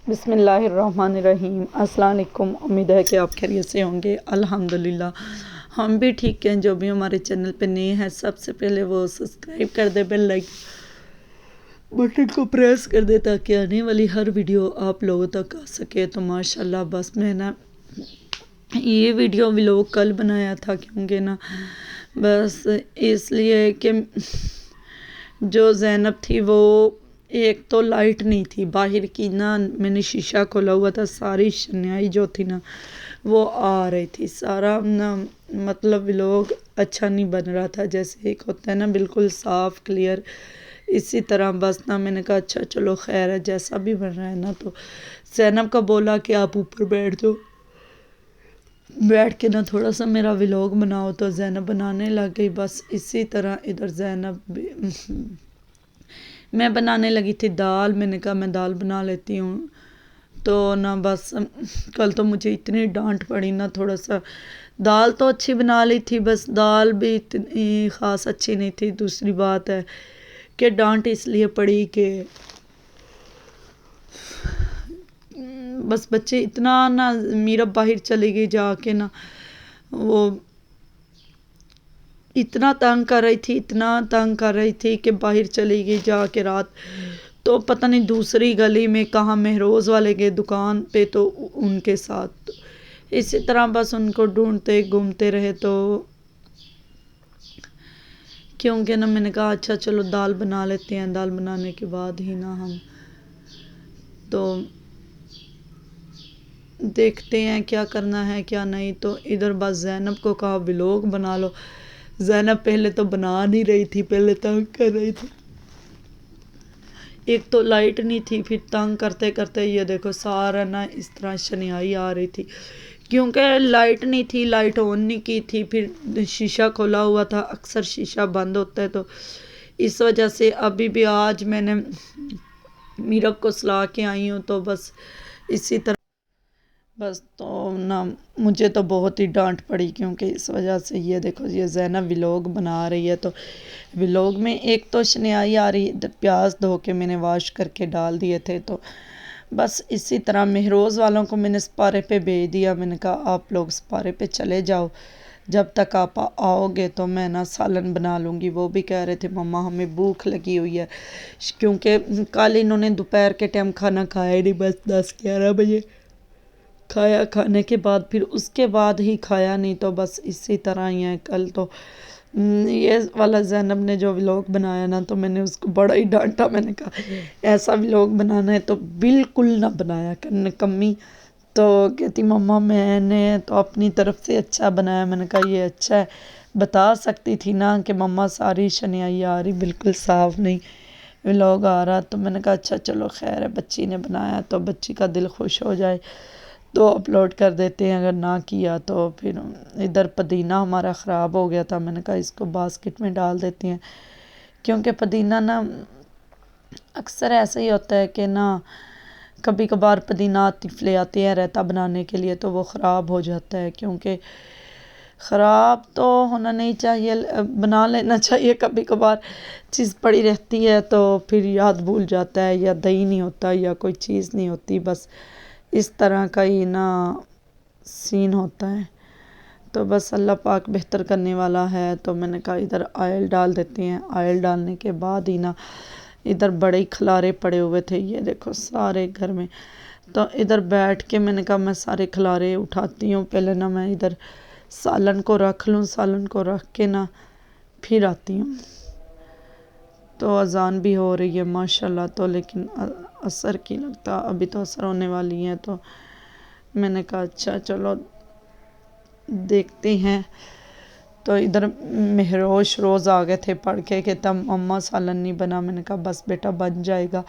بسم اللہ الرحمن الرحیم۔ السلام علیکم، امید ہے کہ آپ خیریت سے ہوں گے۔ الحمدللہ ہم بھی ٹھیک ہیں۔ جو بھی ہمارے چینل پہ نئے ہیں سب سے پہلے وہ سبسکرائب کر دے، بیل لائک بٹن کو پریس کر دے تاکہ آنے والی ہر ویڈیو آپ لوگوں تک آ سکے۔ تو ماشاءاللہ بس میں نا یہ ویڈیو ولاگ کل بنایا تھا، کیونکہ نا بس اس لیے کہ جو زینب تھی وہ ایک تو لائٹ نہیں تھی باہر کی نا، میں نے شیشہ کھولا ہوا تھا، ساری شنائی جو تھی نا وہ آ رہی تھی، سارا نا مطلب ولاگ اچھا نہیں بن رہا تھا، جیسے ایک ہوتا ہے نا بالکل صاف کلیئر، اسی طرح بس نا میں نے کہا اچھا چلو خیر ہے، جیسا بھی بن رہا ہے نا۔ تو زینب کا بولا کہ آپ اوپر بیٹھ جاؤ، بیٹھ کے نا تھوڑا سا میرا ولاگ بناؤ، تو زینب بنانے لگ گئی۔ بس اسی طرح ادھر زینب میں بنانے لگی تھی دال، میں نے کہا میں دال بنا لیتی ہوں۔ تو نا بس کل تو مجھے اتنی ڈانٹ پڑی نا، تھوڑا سا دال تو اچھی بنا لی تھی، بس دال بھی اتنی خاص اچھی نہیں تھی۔ دوسری بات ہے کہ ڈانٹ اس لیے پڑی کہ بس بچے اتنا نا، میرا باہر چلی گئی جا کے نا، وہ اتنا تنگ کر رہی تھی، اتنا تنگ کر رہی تھی کہ باہر چلی گئی جا کے رات، تو پتہ نہیں دوسری گلی میں کہاں مہروز والے کے دکان پہ، تو ان کے ساتھ اسی طرح بس ان کو ڈھونڈتے گھومتے رہے۔ تو کیونکہ نا میں نے کہا اچھا چلو دال بنا لیتے ہیں، دال بنانے کے بعد ہی نا ہم تو دیکھتے ہیں کیا کرنا ہے کیا نہیں۔ تو ادھر بس زینب کو کہا ولاگ بنا لو، زینب پہلے تو بنا نہیں رہی تھی، پہلے تنگ کر رہی تھی، ایک تو لائٹ نہیں تھی، پھر تنگ کرتے کرتے یہ دیکھو سارا نا اس طرح شنائی آ رہی تھی، کیونکہ لائٹ نہیں تھی، لائٹ آن نہیں کی تھی، پھر شیشہ کھولا ہوا تھا، اکثر شیشہ بند ہوتا ہے، تو اس وجہ سے ابھی بھی آج میں نے میرب کو سلا کے آئی ہوں، تو بس اسی طرح بس تو نا مجھے تو بہت ہی ڈانٹ پڑی، کیونکہ اس وجہ سے یہ دیکھو یہ زینب ولاگ بنا رہی ہے، تو ولاگ میں ایک تو شنائی آ رہی، پیاز دھو کے میں نے واش کر کے ڈال دیے تھے، تو بس اسی طرح مہروز والوں کو میں نے سپارے پہ بھیج دیا، میں نے کہا آپ لوگ سپارے پہ چلے جاؤ، جب تک آپ آؤ گے تو میں نا سالن بنا لوں گی۔ وہ بھی کہہ رہے تھے مما ہمیں بھوک لگی ہوئی ہے، کیونکہ کل انہوں نے دوپہر کے ٹائم کھانا کھایا ہی نہیں، بس 10-11 بجے کھایا، کھانے کے بعد پھر اس کے بعد ہی کھایا نہیں، تو بس اسی طرح ہی ہے۔ کل تو یہ والا زینب نے جو ولاگ بنایا نا، تو میں نے اس کو بڑا ہی ڈانٹا، میں نے کہا ایسا ولاگ بنانا ہے تو بالکل نہ بنایا کرنے کمی، تو کہتی مما میں نے تو اپنی طرف سے اچھا بنایا، میں نے کہا یہ اچھا ہے، بتا سکتی تھی نا کہ مما ساری شنائی آ رہی، بالکل صاف نہیں ولاگ آ رہا، تو میں نے کہا اچھا چلو خیر ہے، بچی نے بنایا تو بچی کا دل خوش ہو جائے تو اپلوڈ کر دیتے ہیں، اگر نہ کیا تو پھر ادھر پودینہ ہمارا خراب ہو گیا تھا، میں نے کہا اس کو باسکٹ میں ڈال دیتے ہیں، کیونکہ پودینہ نا اکثر ایسا ہی ہوتا ہے کہ نا کبھی کبھار پودینہ آتف لے آتے ہیں رائتا بنانے کے لیے تو وہ خراب ہو جاتا ہے، کیونکہ خراب تو ہونا نہیں چاہیے، بنا لینا چاہیے، کبھی کبھار چیز پڑی رہتی ہے تو پھر یاد بھول جاتا ہے، یا دہی نہیں ہوتا یا کوئی چیز نہیں ہوتی، بس اس طرح کا ہی نا سین ہوتا ہے، تو بس اللہ پاک بہتر کرنے والا ہے۔ تو میں نے کہا ادھر آئل ڈال دیتے ہیں، آئل ڈالنے کے بعد ہی نا ادھر بڑے ہی کھلارے پڑے ہوئے تھے، یہ دیکھو سارے گھر میں، تو ادھر بیٹھ کے میں نے کہا میں سارے کھلارے اٹھاتی ہوں، پہلے نا میں ادھر سالن کو رکھ لوں، سالن کو رکھ کے نا پھر آتی ہوں۔ تو اذان بھی ہو رہی ہے ماشاءاللہ، تو لیکن عصر کی لگتا ابھی تو عصر ہونے والی ہے، تو میں نے کہا اچھا چلو دیکھتے ہیں۔ تو ادھر مہروش روز آ گئے تھے پڑھ کے کہ تم مما سالن نہیں بنا، میں نے کہا بس بیٹا بن جائے گا،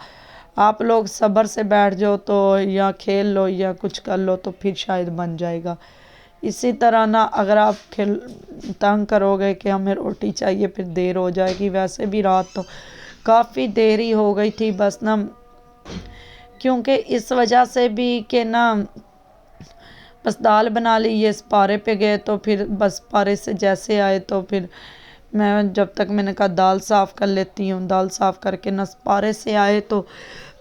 آپ لوگ صبر سے بیٹھ جاؤ تو یا کھیل لو یا کچھ کر لو تو پھر شاید بن جائے گا، اسی طرح نا اگر آپ تنگ کرو گے کہ ہمیں روٹی چاہیے پھر دیر ہو جائے گی، ویسے بھی رات تو کافی دیر ہی ہو گئی تھی، بس نا کیونکہ اس وجہ سے بھی کہ نا بس دال بنا لی، یہ سپارے پہ گئے تو پھر بس سپارے سے جیسے آئے تو پھر میں جب تک میں نے کہا دال صاف کر لیتی ہوں، دال صاف کر کے نا سپارے سے آئے تو